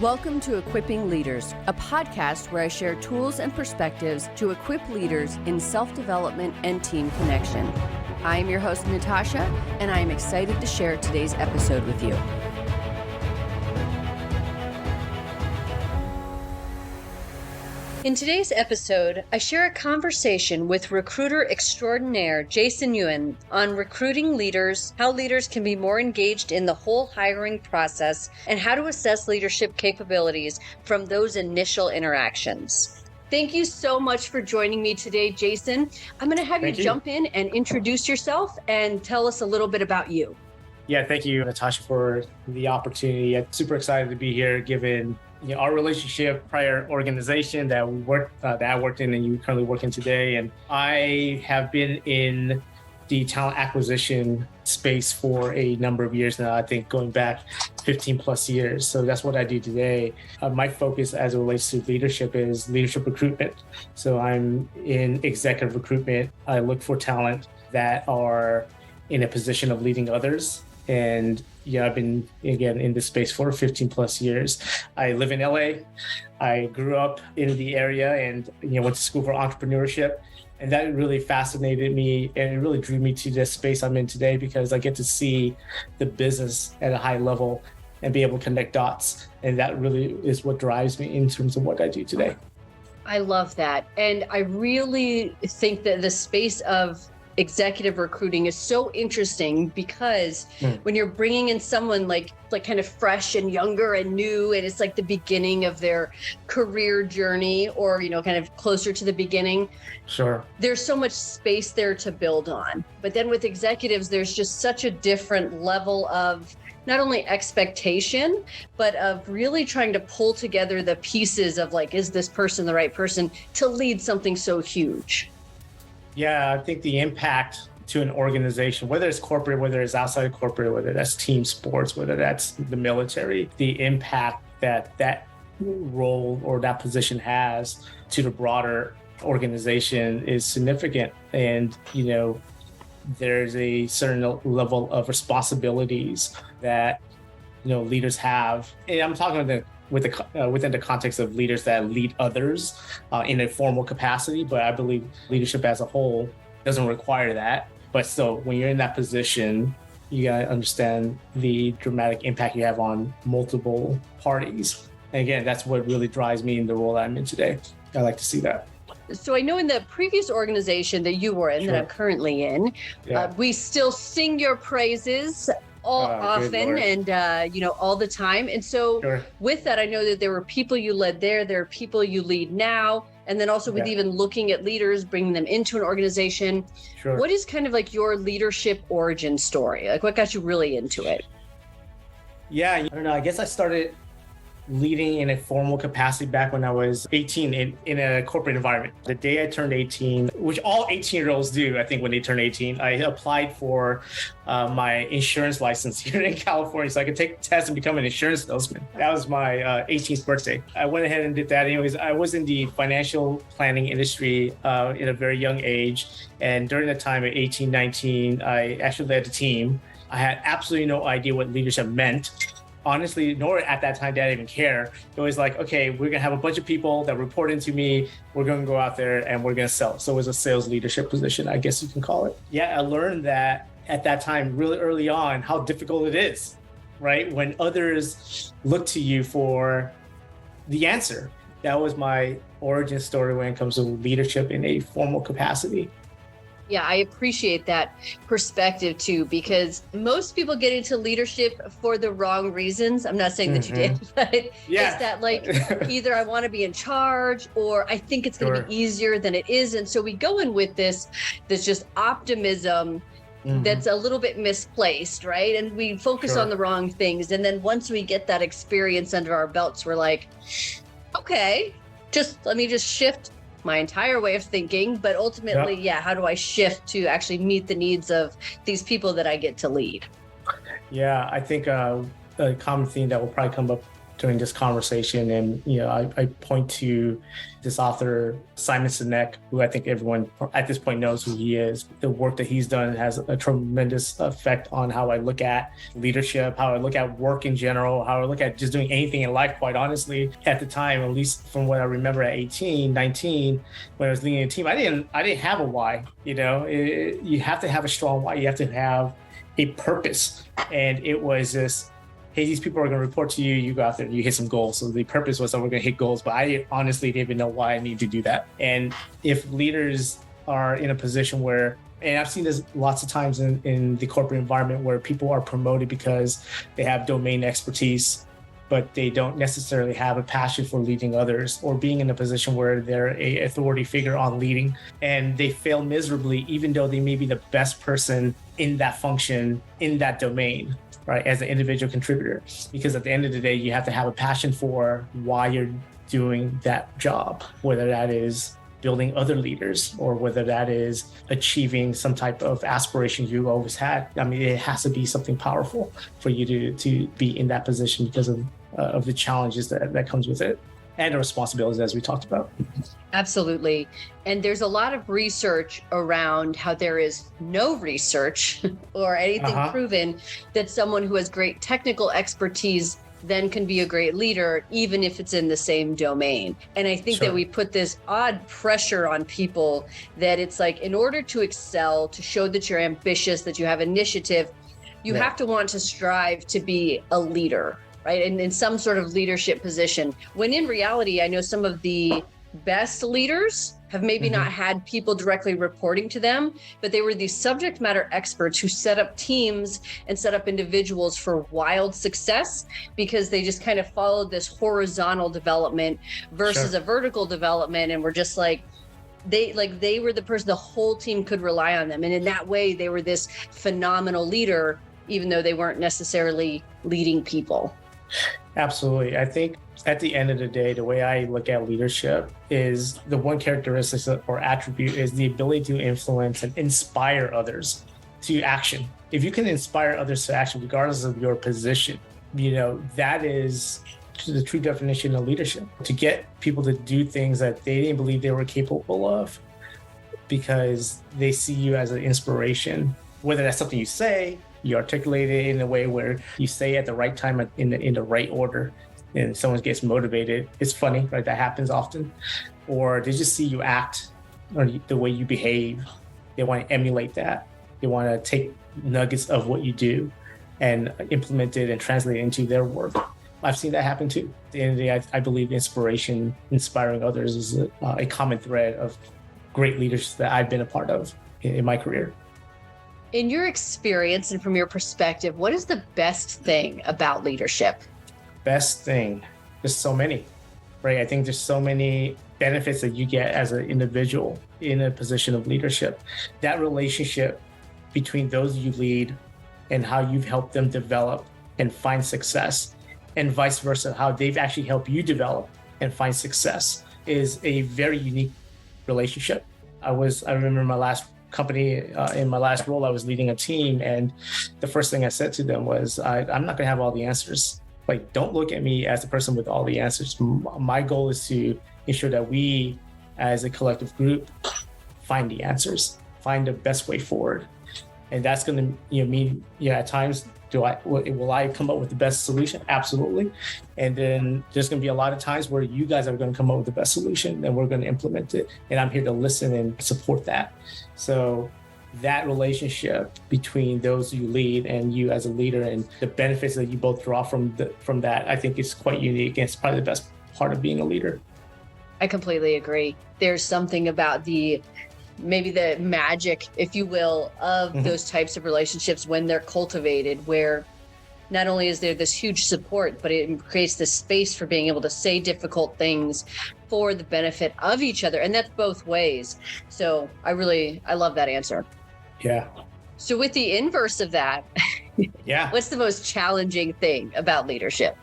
Welcome to Equipping Leaders, a podcast where I share tools and perspectives to equip leaders in self-development and team connection. I am your host, Natasha, and I am excited to share today's episode with you. In today's episode, I share a conversation with recruiter extraordinaire Jason Yuan on recruiting leaders, how leaders can be more engaged in the whole hiring process, and how to assess leadership capabilities from those initial interactions. Thank you so much for joining me today, Jason. I'm going to have you jump in and introduce yourself and tell us a little bit about you. Yeah, thank you, Natasha, for the opportunity. I'm super excited to be here, given our relationship, prior organization that I worked in and you currently work in today. And I have been in the talent acquisition space for a number of years now, I think going back 15 plus years. So that's what I do today. My focus as it relates to leadership is leadership recruitment. So I'm in executive recruitment. I look for talent that are in a position of leading others. And yeah, I've been, again, in this space for 15 plus years. I live in LA. I grew up in the area and went to school for entrepreneurship. And that really fascinated me and it really drew me to this space I'm in today because I get to see the business at a high level and be able to connect dots. And that really is what drives me in terms of what I do today. I love that. And I really think that the space of executive recruiting is so interesting because when you're bringing in someone like kind of fresh and younger and new, and it's like the beginning of their career journey or, kind of closer to the beginning. Sure. There's so much space there to build on. But then with executives, there's just such a different level of not only expectation, but of really trying to pull together the pieces of is this person the right person to lead something so huge? Yeah, I think the impact to an organization, whether it's corporate, whether it's outside of corporate, whether that's team sports, whether that's the military, the impact that role or that position has to the broader organization is significant. And, there's a certain level of responsibilities that, leaders have. And I'm talking within the context of leaders that lead others in a formal capacity, but I believe leadership as a whole doesn't require that. But still, when you're in that position, you gotta understand the dramatic impact you have on multiple parties. And again, that's what really drives me in the role that I'm in today. I like to see that. So I know in the previous organization that you were in, that I'm currently in, we still sing your praises often and, all the time. And so with that, I know that there were people you led there are people you lead now. And then also with even looking at leaders, bringing them into an organization. Sure. What is kind of your leadership origin story? What got you really into it? Yeah, I don't know. I guess I started leading in a formal capacity back when I was 18 in a corporate environment. The day I turned 18, which all 18-year-olds do, I think, when they turn 18, I applied for my insurance license here in California so I could take the test and become an insurance salesman. That was my 18th birthday. I went ahead and did that. Anyways, I was in the financial planning industry in a very young age. And during the time at 18, 19, I actually led a team. I had absolutely no idea what leadership meant. Honestly, nor at that time did I even care. It was like, okay, we're gonna have a bunch of people that report into me. We're gonna go out there and we're gonna sell. So it was a sales leadership position, I guess you can call it. Yeah, I learned that at that time, really early on, how difficult it is, right? When others look to you for the answer. That was my origin story when it comes to leadership in a formal capacity. Yeah, I appreciate that perspective too, because most people get into leadership for the wrong reasons. I'm not saying that you did, but it's that either I want to be in charge or I think it's going to be easier than it is. And so we go in with this just optimism that's a little bit misplaced, right? And we focus on the wrong things. And then once we get that experience under our belts, we're like, okay, let me shift my entire way of thinking, but ultimately, how do I shift to actually meet the needs of these people that I get to lead? Yeah, I think a common theme that will probably come up during this conversation. And, I point to this author, Simon Sinek, who I think everyone at this point knows who he is. The work that he's done has a tremendous effect on how I look at leadership, how I look at work in general, how I look at just doing anything in life, quite honestly. At the time, at least from what I remember at 18, 19, when I was leading a team, I didn't have a why. You have to have a strong why. You have to have a purpose. And it was this, hey, these people are going to report to you, you go out there and you hit some goals. So the purpose was that we're going to hit goals, but I honestly didn't even know why I need to do that. And if leaders are in a position where, and I've seen this lots of times in the corporate environment, where people are promoted because they have domain expertise, but they don't necessarily have a passion for leading others, or being in a position where they're an authority figure on leading, and they fail miserably, even though they may be the best person in that function, in that domain, right, as an individual contributor. Because at the end of the day, you have to have a passion for why you're doing that job, whether that is building other leaders or whether that is achieving some type of aspiration you always had. I mean, it has to be something powerful for you to be in that position because of the challenges that comes with it, and the responsibilities, as we talked about. Absolutely. And there's a lot of research around how there is no research or anything proven that someone who has great technical expertise then can be a great leader, even if it's in the same domain. And I think that we put this odd pressure on people that it's like, in order to excel, to show that you're ambitious, that you have initiative, you have to want to strive to be a leader, right? And in some sort of leadership position. When in reality, I know some of the best leaders have maybe not had people directly reporting to them, but they were these subject matter experts who set up teams and set up individuals for wild success, because they just kind of followed this horizontal development versus a vertical development. And were just they were the person, the whole team could rely on them. And in that way, they were this phenomenal leader, even though they weren't necessarily leading people. Absolutely. I think at the end of the day, the way I look at leadership is the one characteristic or attribute is the ability to influence and inspire others to action. If you can inspire others to action, regardless of your position, that is the true definition of leadership. To get people to do things that they didn't believe they were capable of because they see you as an inspiration, whether that's something you say, you articulate it in a way where you say at the right time in the right order, and someone gets motivated. It's funny, right? That happens often. Or they just see you act or the way you behave. They want to emulate that. They want to take nuggets of what you do and implement it and translate it into their work. I've seen that happen too. At the end of the day, I believe inspiration, inspiring others is a common thread of great leaders that I've been a part of in my career. In your experience and from your perspective, what is the best thing about leadership? Best thing, there's so many, right? I think there's so many benefits that you get as an individual in a position of leadership. That relationship between those you lead and how you've helped them develop and find success, and vice versa, how they've actually helped you develop and find success, is a very unique relationship. I remember my last company, in my last role, I was leading a team, and the first thing I said to them was, I'm not going to have all the answers. Like, don't look at me as the person with all the answers. My goal is to ensure that we, as a collective group, find the answers, find the best way forward. And that's going to mean, at times, will I come up with the best solution? Absolutely. And then there's going to be a lot of times where you guys are going to come up with the best solution and we're going to implement it. And I'm here to listen and support that. So that relationship between those you lead and you as a leader, and the benefits that you both draw from that, I think is quite unique. And it's probably the best part of being a leader. I completely agree. There's something about maybe the magic, if you will, of those types of relationships when they're cultivated, where not only is there this huge support, but it creates this space for being able to say difficult things for the benefit of each other. And that's both ways. So I love that answer. Yeah. So with the inverse of that, what's the most challenging thing about leadership?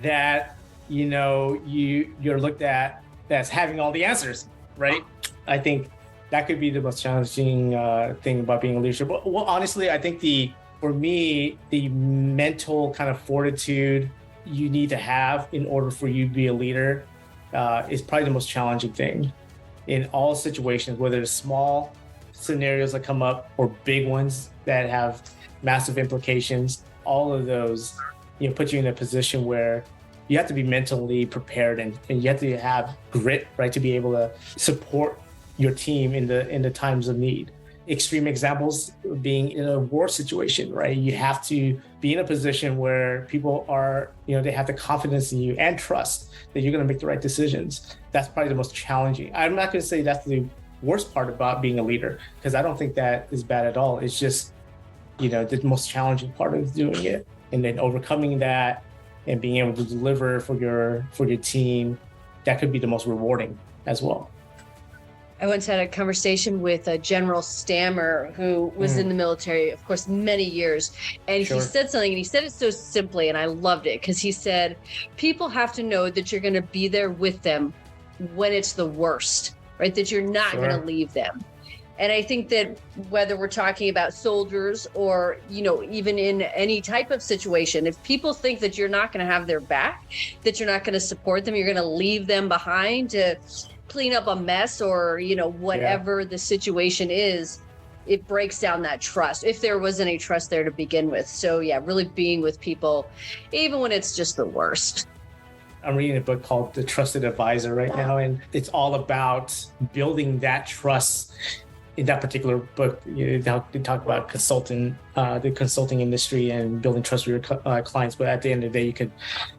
That, you're looked at as having all the answers, right? I think that could be the most challenging thing about being a leader. Well, honestly, I think for me, the mental kind of fortitude you need to have in order for you to be a leader is probably the most challenging thing in all situations, whether it's small scenarios that come up or big ones that have massive implications. All of those, put you in a position where you have to be mentally prepared and you have to have grit, right, to be able to support your team in the times of need. Extreme examples being in a war situation, right? You have to be in a position where people are, they have the confidence in you and trust that you're going to make the right decisions. That's probably the most challenging. I'm not going to say that's the worst part about being a leader, because I don't think that is bad at all. It's just, the most challenging part of doing it. And then overcoming that and being able to deliver for your team, that could be the most rewarding as well. I once had a conversation with a General Stammer who was in the military, of course, many years. And he said something, and he said it so simply, and I loved it, because he said, people have to know that you're going to be there with them when it's the worst, right? That you're not going to leave them. And I think that whether we're talking about soldiers or, even in any type of situation, if people think that you're not going to have their back, that you're not going to support them, you're going to leave them behind to clean up a mess or, whatever the situation is, it breaks down that trust, if there was any trust there to begin with. So yeah, really being with people, even when it's just the worst. I'm reading a book called The Trusted Advisor right now, and it's all about building that trust. In that particular book, they talk about the consulting industry and building trust with your clients. But at the end of the day, you could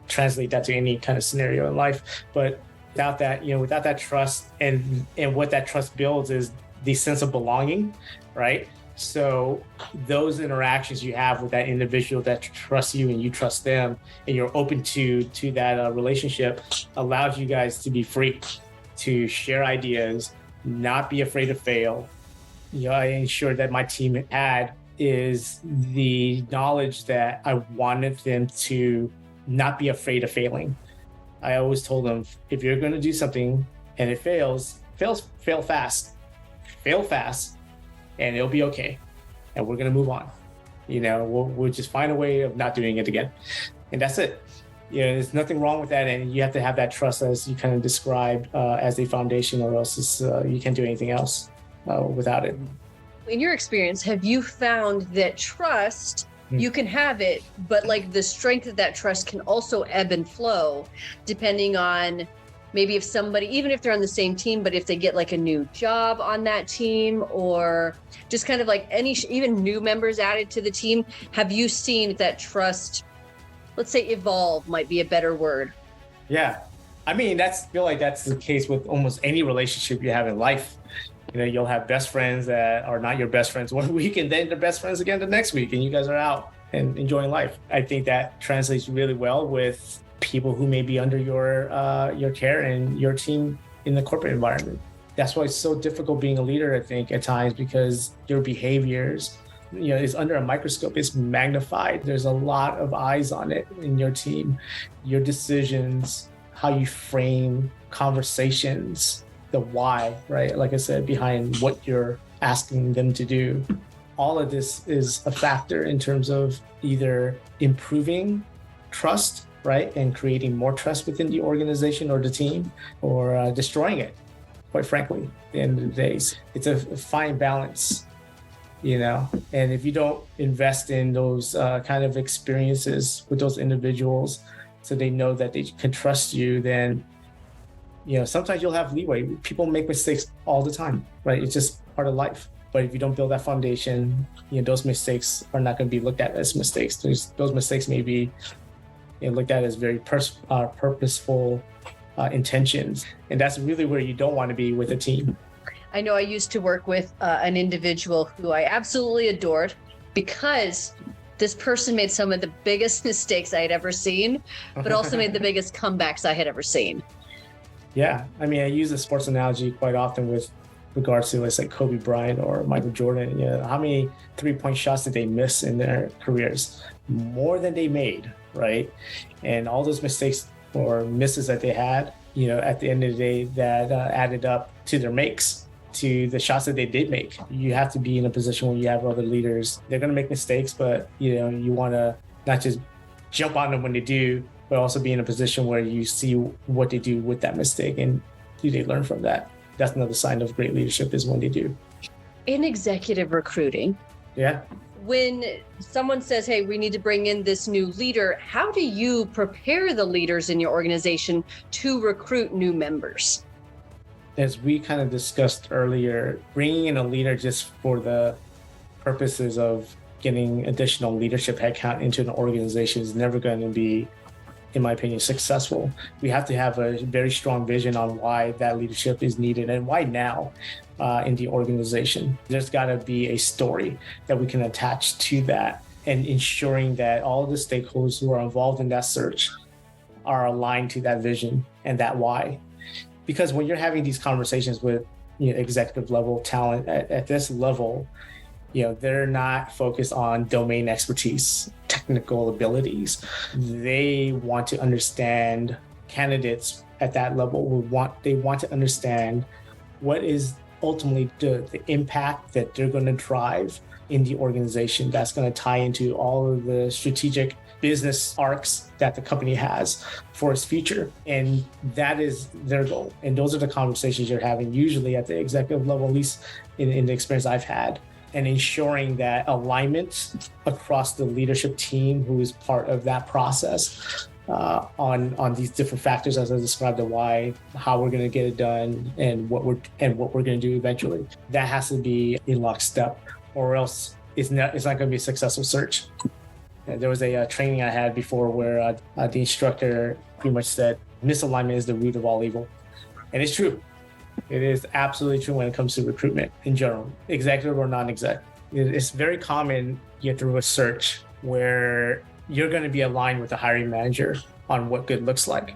translate that to any kind of scenario in life. But without that trust, and what that trust builds is the sense of belonging, right? So those interactions you have with that individual that trusts you and you trust them, and you're open to that relationship, allows you guys to be free to share ideas, not be afraid to fail. I ensured that my team had is the knowledge that I wanted them to not be afraid of failing. I always told them, if you're going to do something and it fail fast, and it'll be okay. And we're going to move on. We'll just find a way of not doing it again. And that's it. There's nothing wrong with that. And you have to have that trust, as you kind of described, as a foundation, or else you can't do anything else without it. In your experience, have you found that trust, you can have it, but like the strength of that trust can also ebb and flow depending on maybe if somebody, even if they're on the same team, but if they get like a new job on that team, or just kind of like even new members added to the team, have you seen that trust, let's say evolve might be a better word? Yeah. I mean, I feel like that's the case with almost any relationship you have in life. You'll have best friends that are not your best friends one week, and then they're best friends again the next week, and you guys are out and enjoying life. I think that translates really well with people who may be under your care and your team in the corporate environment. That's why it's so difficult being a leader, I think, at times, because your behaviors, is under a microscope. It's magnified. There's a lot of eyes on it in your team, your decisions, how you frame conversations, the why, right? Like I said, behind what you're asking them to do. All of this is a factor in terms of either improving trust, right? And creating more trust within the organization or the team, or destroying it, quite frankly, at the end of the day. It's a fine balance, and if you don't invest in those kind of experiences with those individuals so they know that they can trust you, then sometimes you'll have leeway. People make mistakes all the time, right? It's just part of life. But if you don't build that foundation, those mistakes are not going to be looked at as mistakes. Those mistakes may be looked at as very purposeful intentions. And that's really where you don't want to be with a team. I know I used to work with an individual who I absolutely adored, because this person made some of the biggest mistakes I had ever seen, but also made the biggest comebacks I had ever seen. Yeah, I mean, I use a sports analogy quite often with regards to, let's say, Kobe Bryant or Michael Jordan. How many three-point shots did they miss in their careers? More than they made, right? And all those mistakes or misses that they had, at the end of the day, that added up to their makes, to the shots that they did make. You have to be in a position where you have other leaders. They're going to make mistakes, but you want to not just jump on them when they do, but also be in a position where you see what they do with that mistake and do they learn from that. That's another sign of great leadership is when they do. In executive recruiting, yeah, when someone says, hey, we need to bring in this new leader, how do you prepare the leaders in your organization to recruit new members? As we kind of discussed earlier, bringing in a leader just for the purposes of getting additional leadership headcount into an organization is never going to be, in my opinion, successful. We have to have a very strong vision on why that leadership is needed and why now in the organization. There's got to be a story that we can attach to that, and ensuring that all of the stakeholders who are involved in that search are aligned to that vision and that why. Because when you're having these conversations with executive level talent at this level, they're not focused on domain expertise, technical abilities. They want to understand candidates at that level. They want to understand what is ultimately the impact that they're going to drive in the organization that's going to tie into all of the strategic business arcs that the company has for its future. And that is their goal. And those are the conversations you're having usually at the executive level, at least in the experience I've had. And ensuring that alignment across the leadership team who is part of that process on these different factors, as I described, the why, how we're going to get it done, and what we're going to do eventually. That has to be in lockstep, or else it's not going to be a successful search. There was a training I had before where the instructor pretty much said, misalignment is the root of all evil. And it's true. It is absolutely true when it comes to recruitment in general, executive or non-exec. It's very common you get through a search where you're going to be aligned with the hiring manager on what good looks like.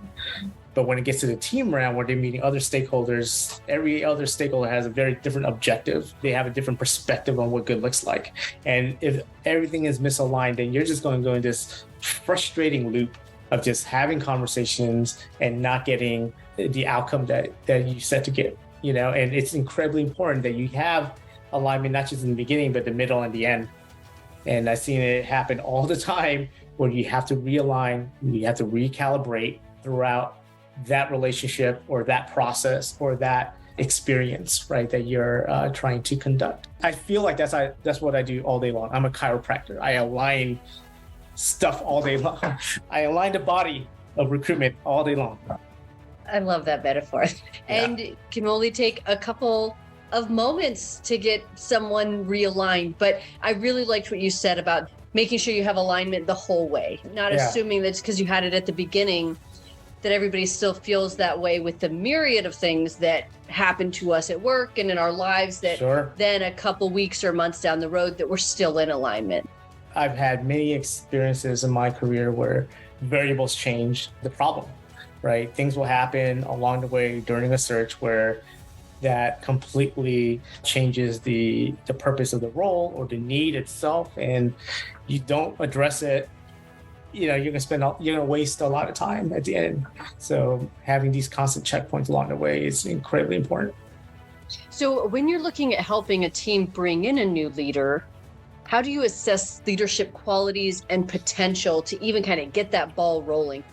But when it gets to the team round where they're meeting other stakeholders, every other stakeholder has a very different objective. They have a different perspective on what good looks like. And if everything is misaligned, then you're just going to go in this frustrating loop of just having conversations and not getting the outcome that you set to get, and it's incredibly important that you have alignment, not just in the beginning, but the middle and the end. And I've seen it happen all the time where you have to realign, you have to recalibrate throughout that relationship or that process or that experience, right, that you're trying to conduct. I feel like that's what I do all day long. I'm a chiropractor. I align stuff all day long. I align the body of recruitment all day long. I love that metaphor. And it can only take a couple of moments to get someone realigned. But I really liked what you said about making sure you have alignment the whole way, not assuming that because you had it at the beginning that everybody still feels that way with the myriad of things that happen to us at work and in our lives that then a couple weeks or months down the road that we're still in alignment. I've had many experiences in my career where variables change the problem, right? Things will happen along the way during a search where that completely changes the purpose of the role or the need itself, and you don't address it. You're gonna waste a lot of time at the end. So having these constant checkpoints along the way is incredibly important. So when you're looking at helping a team bring in a new leader, how do you assess leadership qualities and potential to even kind of get that ball rolling?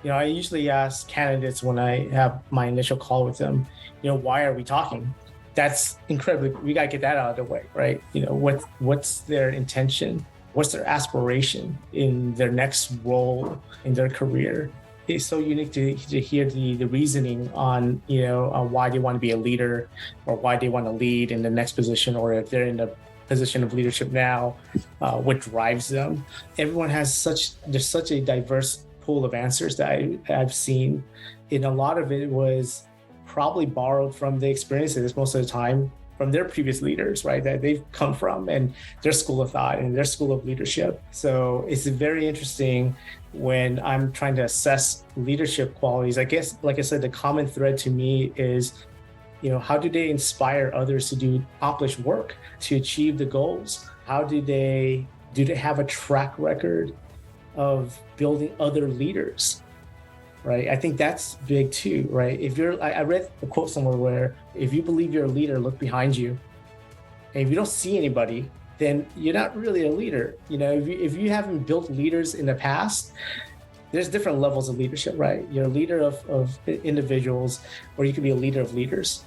I usually ask candidates when I have my initial call with them, why are we talking? That's incredibly, we got to get that out of the way, right? What's their intention? What's their aspiration in their next role in their career? It's so unique to hear the reasoning on, why they want to be a leader or why they want to lead in the next position, or if they're in the position of leadership now, what drives them. Everyone has there's such a diverse pool of answers that I've seen. And a lot of it was probably borrowed from the experiences most of the time from their previous leaders, right, that they've come from and their school of thought and their school of leadership. So it's very interesting when I'm trying to assess leadership qualities. I guess, like I said, the common thread to me is, how do they inspire others to accomplish work, to achieve the goals? How do they have a track record of building other leaders, right? I think that's big too, right? I read a quote somewhere where if you believe you're a leader, look behind you. And if you don't see anybody, then you're not really a leader. If you haven't built leaders in the past, there's different levels of leadership, right? You're a leader of individuals, or you could be a leader of leaders,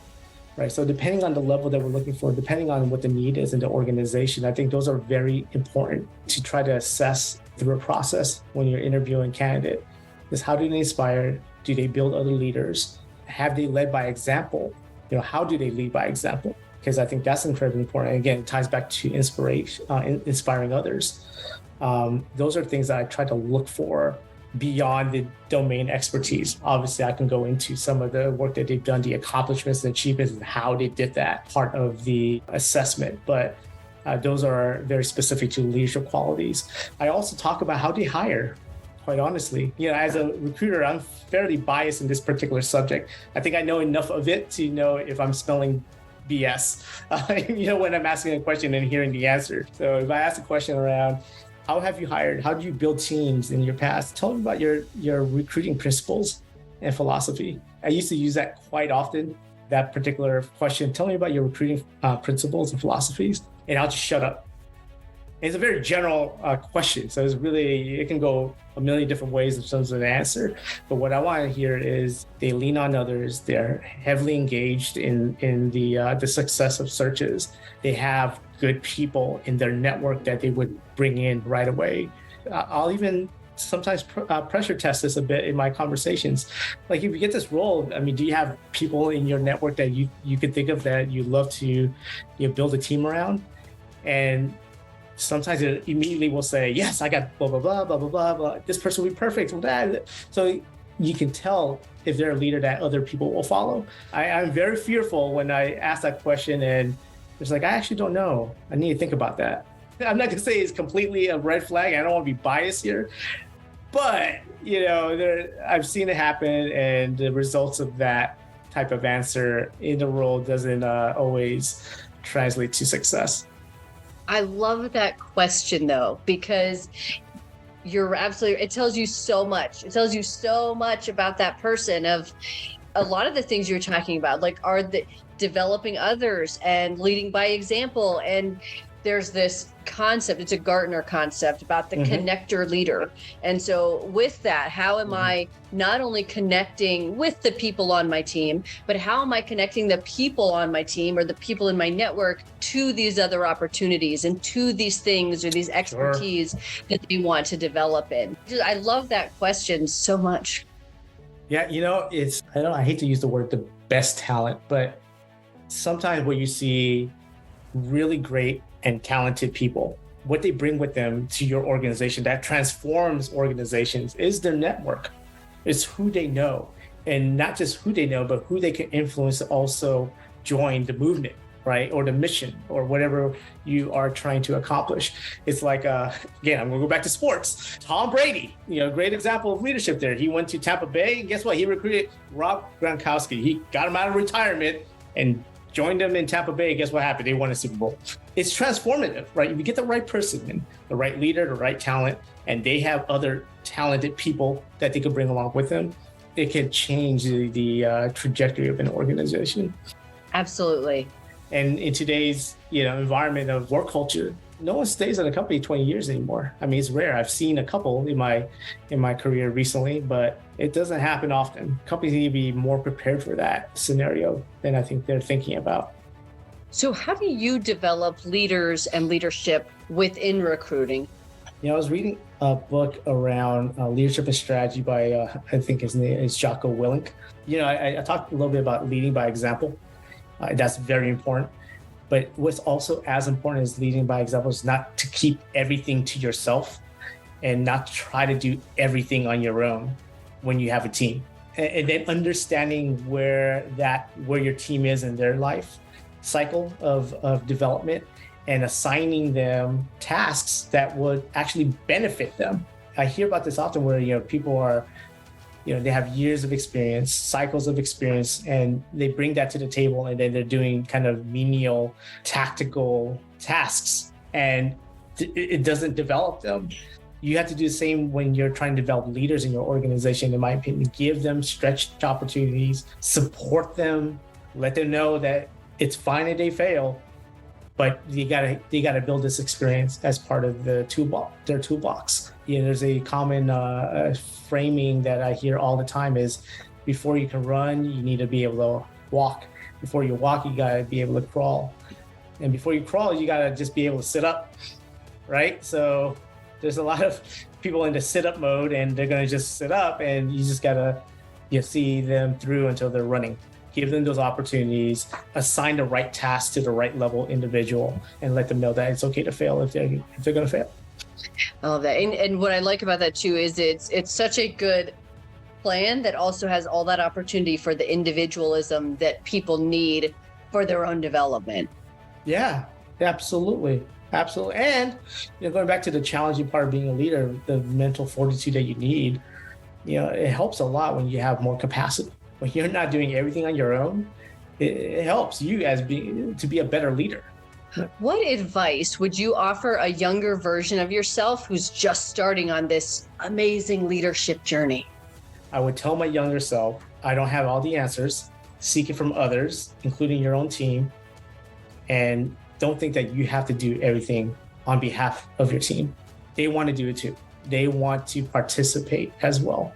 right? So depending on the level that we're looking for, depending on what the need is in the organization, I think those are very important to try to assess through a process when you're interviewing a candidate. Is how do they inspire? Do they build other leaders? Have they led by example? How do they lead by example? Because I think that's incredibly important. And again, it ties back to inspiring others. Those are things that I try to look for beyond the domain expertise. Obviously, I can go into some of the work that they've done, the accomplishments and achievements, and how they did that part of the assessment. But those are very specific to leadership qualities. I also talk about how they hire. Quite honestly, as a recruiter, I'm fairly biased in this particular subject. I think I know enough of it to know if I'm spelling BS, when I'm asking a question and hearing the answer. So if I ask a question around, how have you hired? How do you build teams in your past? Tell me about your recruiting principles and philosophy. I used to use that quite often, that particular question. Tell me about your recruiting principles and philosophies, and I'll just shut up. It's a very general question. So it can go a million different ways in terms of the answer. But what I want to hear is they lean on others. They're heavily engaged in the success of searches. They have good people in their network that they would bring in right away. I'll even sometimes pressure test this a bit in my conversations. Like, if you get this role, do you have people in your network that you could think of that you'd love to build a team around? And sometimes it immediately will say, yes, I got blah, blah, blah, blah, blah, blah, blah. This person will be perfect. So you can tell if they're a leader that other people will follow. I'm very fearful when I ask that question and it's like, I actually don't know. I need to think about that. I'm not going to say it's completely a red flag. I don't want to be biased here. But, I've seen it happen, and the results of that type of answer in the role doesn't always translate to success. I love that question, though, because you're absolutely, it tells you so much. It tells you so much about that person, of a lot of the things you're talking about, like are the developing others and leading by example. And there's this concept, it's a Gartner concept about the connector leader. And so with that, how am I not only connecting with the people on my team, but how am I connecting the people on my team or the people in my network to these other opportunities and to these things or these expertise that they want to develop in? I love that question so much. Yeah, I hate to use the word the best talent, but sometimes what you see really great and talented people, what they bring with them to your organization that transforms organizations is their network. It's who they know, and not just who they know, but who they can influence to also join the movement, right? Or the mission, or whatever you are trying to accomplish. It's like, again, I'm gonna go back to sports. Tom Brady, great example of leadership there. He went to Tampa Bay, and guess what? He recruited Rob Gronkowski. He got him out of retirement and joined them in Tampa Bay. Guess what happened? They won a Super Bowl. It's transformative, right? If you get the right person in, the right leader, the right talent, and they have other talented people that they could bring along with them, it can change the trajectory of an organization. Absolutely. And in today's environment of work culture, no one stays at a company 20 years anymore. It's rare. I've seen a couple in my career recently, but it doesn't happen often. Companies need to be more prepared for that scenario than I think they're thinking about. So how do you develop leaders and leadership within recruiting? I was reading a book around leadership and strategy by, I think his name is Jocko Willink. I talked a little bit about leading by example. That's very important. But what's also as important as leading by example is not to keep everything to yourself and not try to do everything on your own when you have a team. And then understanding where your team is in their life cycle of development, and assigning them tasks that would actually benefit them. I hear about this often where people are, they have years of experience, cycles of experience, and they bring that to the table, and then they're doing kind of menial tactical tasks, and it doesn't develop them. You have to do the same when you're trying to develop leaders in your organization, in my opinion. Give them stretched opportunities, support them, let them know that it's fine if they fail, but they gotta build this experience as part of their toolbox. There's a common framing that I hear all the time is, before you can run, you need to be able to walk. Before you walk, you gotta be able to crawl, and before you crawl, you gotta just be able to sit up, right? So there's a lot of people in the sit up mode, and they're gonna just sit up, and you just gotta see them through until they're running. Give them those opportunities, assign the right task to the right level individual, and let them know that it's okay to fail if they're going to fail. I love that. And what I like about that too is it's such a good plan that also has all that opportunity for the individualism that people need for their own development. Yeah, absolutely. Absolutely. And going back to the challenging part of being a leader, the mental fortitude that you need, it helps a lot when you have more capacity. When you're not doing everything on your own, it helps you to be a better leader. What advice would you offer a younger version of yourself who's just starting on this amazing leadership journey? I would tell my younger self, I don't have all the answers. Seek it from others, including your own team. And don't think that you have to do everything on behalf of your team. They want to do it too. They want to participate as well.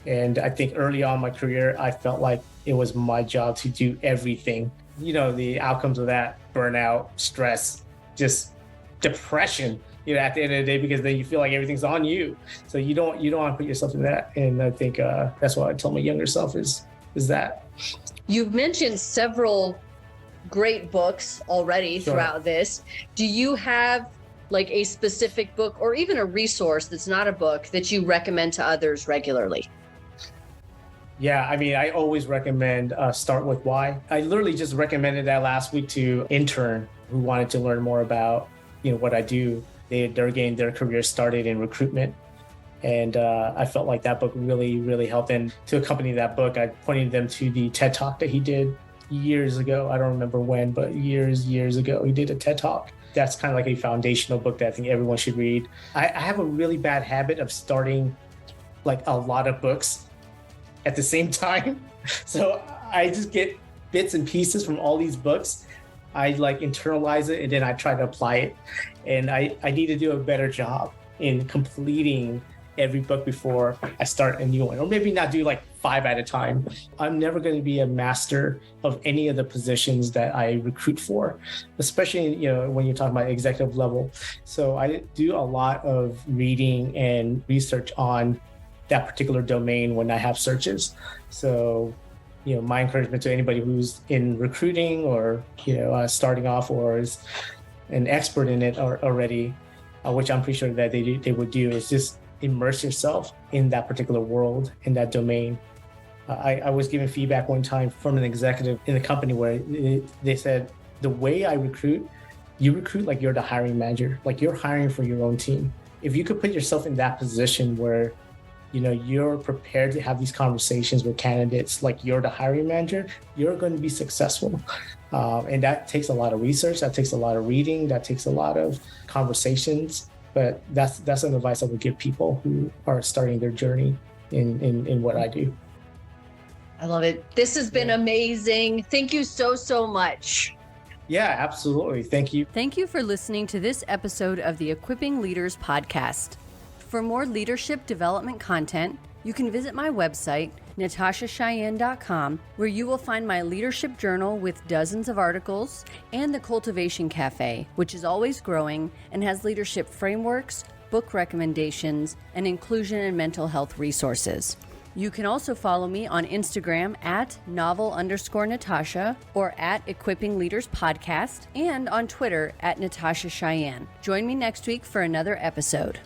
And I think early on in my career, I felt like it was my job to do everything. The outcomes of that, burnout, stress, just depression, at the end of the day, because then you feel like everything's on you. So you don't want to put yourself in that. And I think that's what I tell my younger self is that. You've mentioned several great books already throughout this. Do you have like a specific book or even a resource that's not a book that you recommend to others regularly? Yeah, I always recommend Start With Why. I literally just recommended that last week to an intern who wanted to learn more about, what I do. They're getting their career started in recruitment. And I felt like that book really, really helped. And to accompany that book, I pointed them to the TED Talk that he did years ago. I don't remember when, but years ago, he did a TED Talk. That's kind of like a foundational book that I think everyone should read. I have a really bad habit of starting like a lot of books at the same time. So I just get bits and pieces from all these books. I like internalize it and then I try to apply it. And I need to do a better job in completing every book before I start a new one, or maybe not do like 5 at a time. I'm never going to be a master of any of the positions that I recruit for, especially, when you're talking about executive level. So I do a lot of reading and research on that particular domain when I have searches. So, my encouragement to anybody who's in recruiting or, starting off or is an expert in it already, which I'm pretty sure that they would do, is just immerse yourself in that particular world, in that domain. I was given feedback one time from an executive in the company where they said, the way I recruit, you recruit like you're the hiring manager, like you're hiring for your own team. If you could put yourself in that position where you're prepared to have these conversations with candidates like you're the hiring manager, you're going to be successful. And that takes a lot of research, that takes a lot of reading, that takes a lot of conversations. But that's an advice I would give people who are starting their journey in what I do. I love it. This has been amazing. Thank you so much. Yeah, absolutely. Thank you. Thank you for listening to this episode of the Equipping Leaders podcast. For more leadership development content, you can visit my website, natashacheyenne.com, where you will find my leadership journal with dozens of articles and the Cultivation Cafe, which is always growing and has leadership frameworks, book recommendations, and inclusion and mental health resources. You can also follow me on Instagram at novel_Natasha or at Equipping Leaders Podcast, and on Twitter at Natasha Cheyenne. Join me next week for another episode.